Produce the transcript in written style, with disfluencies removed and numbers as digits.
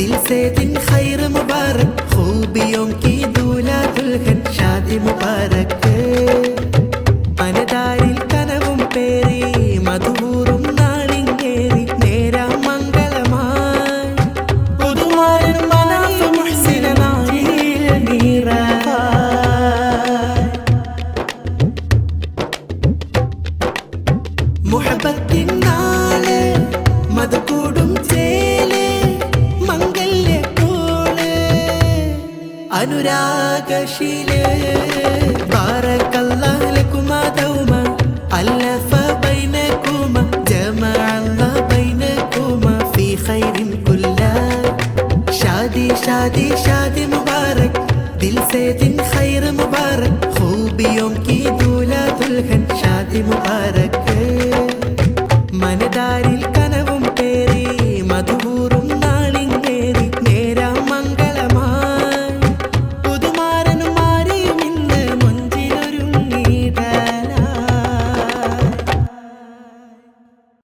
दिल से दिन खैर मुबारक खूबियों की दूल्हा दुल्हन शादी मुबारक മനതാരിൽ കനവും പേറി മധുപൂറും നാളിങ്ങേറി നേരാ മംഗളമായി പുതുമാരൻ മനാഫ് മുഹ്സിന നാളിൽ നീറായി മുഹബത്തിൻ നാള് മധുകൂടും ചേല് മംഗല്യത്തോള് അനുരാഗശീല് ബാറക്കല്ലാഹു ലക്കുമാ ദൗമാ അല്ലഫ ബൈനകുമാ ജമഅ അല്ലാഹു ബൈനകുമാ ഫീ ഖൈരിൻ കുല്ലാ ഷാദി ഷാദി